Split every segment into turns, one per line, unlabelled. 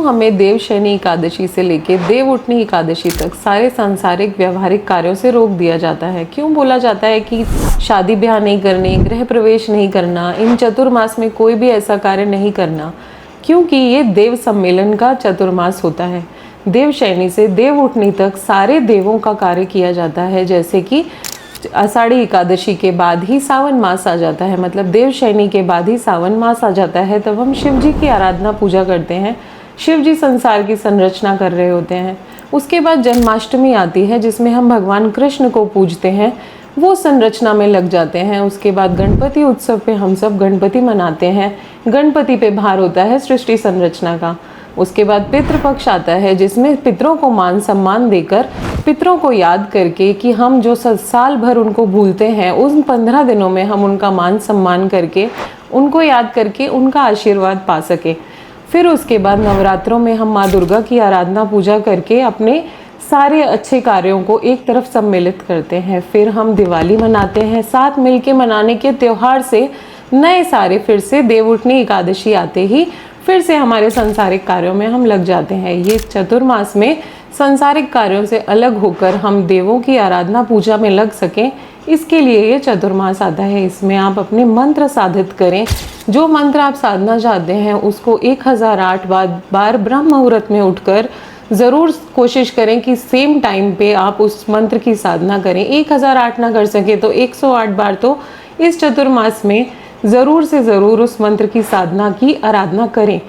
हमें देवशयनी एकादशी से लेकर देव उठनी एकादशी तक सारे सांसारिक व्यवहारिक कार्यों से रोक दिया जाता है? क्यों बोला जाता है कि शादी ब्याह नहीं करनी, गृह प्रवेश नहीं करना, इन चतुर्मास में कोई भी ऐसा कार्य नहीं करना? क्योंकि ये देव सम्मेलन का चतुर्मास होता है। देवशयनी से देव उठनी तक सारे देवों का कार्य किया जाता है। जैसे कि आषाढ़ी एकादशी के बाद ही सावन मास आ जाता है, मतलब देवशयनी के बाद ही सावन मास आ जाता है, तब हम शिव जी की आराधना पूजा करते हैं। शिव जी संसार की संरचना कर रहे होते हैं। उसके बाद जन्माष्टमी आती है जिसमें हम भगवान कृष्ण को पूजते हैं, वो संरचना में लग जाते हैं। उसके बाद गणपति उत्सव पे हम सब गणपति मनाते हैं, गणपति पे भार होता है सृष्टि संरचना का। उसके बाद पितृपक्ष आता है जिसमें पितरों को मान सम्मान देकर, पितरों को याद करके कि हम जो साल भर उनको भूलते हैं, उन 15 दिनों में हम उनका मान सम्मान करके, उनको याद करके उनका आशीर्वाद पा सके। फिर उसके बाद नवरात्रों में हम माँ दुर्गा की आराधना पूजा करके अपने सारे अच्छे कार्यों को एक तरफ सम्मिलित करते हैं। फिर हम दिवाली मनाते हैं। साथ मिलके मनाने के त्यौहार से नए सारे फिर से देव उठनी एकादशी आते ही फिर से हमारे सांसारिक कार्यों में हम लग जाते हैं। ये चतुर्मास में सांसारिक कार्यों से अलग होकर हम देवों की आराधना पूजा में लग सकें, इसके लिए ये चतुर्मास आता है। इसमें आप अपने मंत्र साधित करें। जो मंत्र आप साधना चाहते हैं उसको 1008 बार ब्रह्म मुहूर्त में उठकर ज़रूर कोशिश करें कि सेम टाइम पे आप उस मंत्र की साधना करें। 1008 ना कर सके तो 108 बार तो इस चतुर्मास में ज़रूर से ज़रूर उस मंत्र की साधना की आराधना करें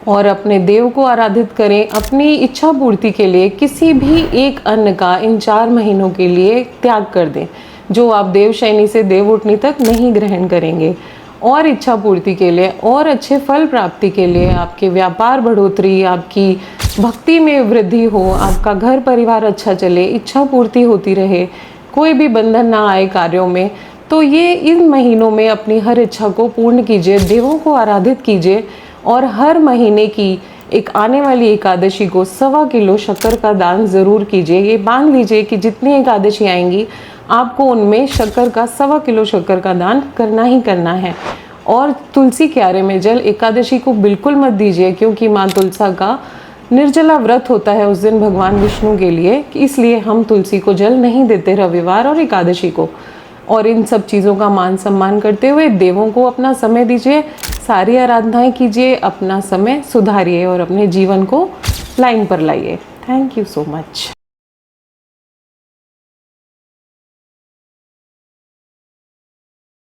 और अपने देव को आराधित करें। अपनी इच्छा पूर्ति के लिए किसी भी एक अन्न का इन 4 महीनों के लिए त्याग कर दें जो आप देवशयनी से देव उठनी तक नहीं ग्रहण करेंगे। और इच्छा पूर्ति के लिए और अच्छे फल प्राप्ति के लिए, आपके व्यापार बढ़ोतरी, आपकी भक्ति में वृद्धि हो, आपका घर परिवार अच्छा चले, इच्छा पूर्ति होती रहे, कोई भी बंधन ना आए कार्यों में, तो ये इन महीनों में अपनी हर इच्छा को पूर्ण कीजिए, देवों को आराधित कीजिए और हर महीने की एक आने वाली एकादशी को 1.25 किलो शक्कर का दान ज़रूर कीजिए। ये बांध लीजिए कि जितनी एकादशी आएंगी आपको उनमें शक्कर का 1.25 किलो शक्कर का दान करना ही करना है। और तुलसी क्यारे में जल एकादशी को बिल्कुल मत दीजिए, क्योंकि माँ तुलसा का निर्जला व्रत होता है उस दिन भगवान विष्णु के लिए, इसलिए हम तुलसी को जल नहीं देते रविवार और एकादशी को। और इन सब चीज़ों का मान सम्मान करते हुए देवों को अपना समय दीजिए, सारी आराधनाएं कीजिए, अपना समय सुधारिए और अपने जीवन को लाइन पर लाइए। Thank you so much.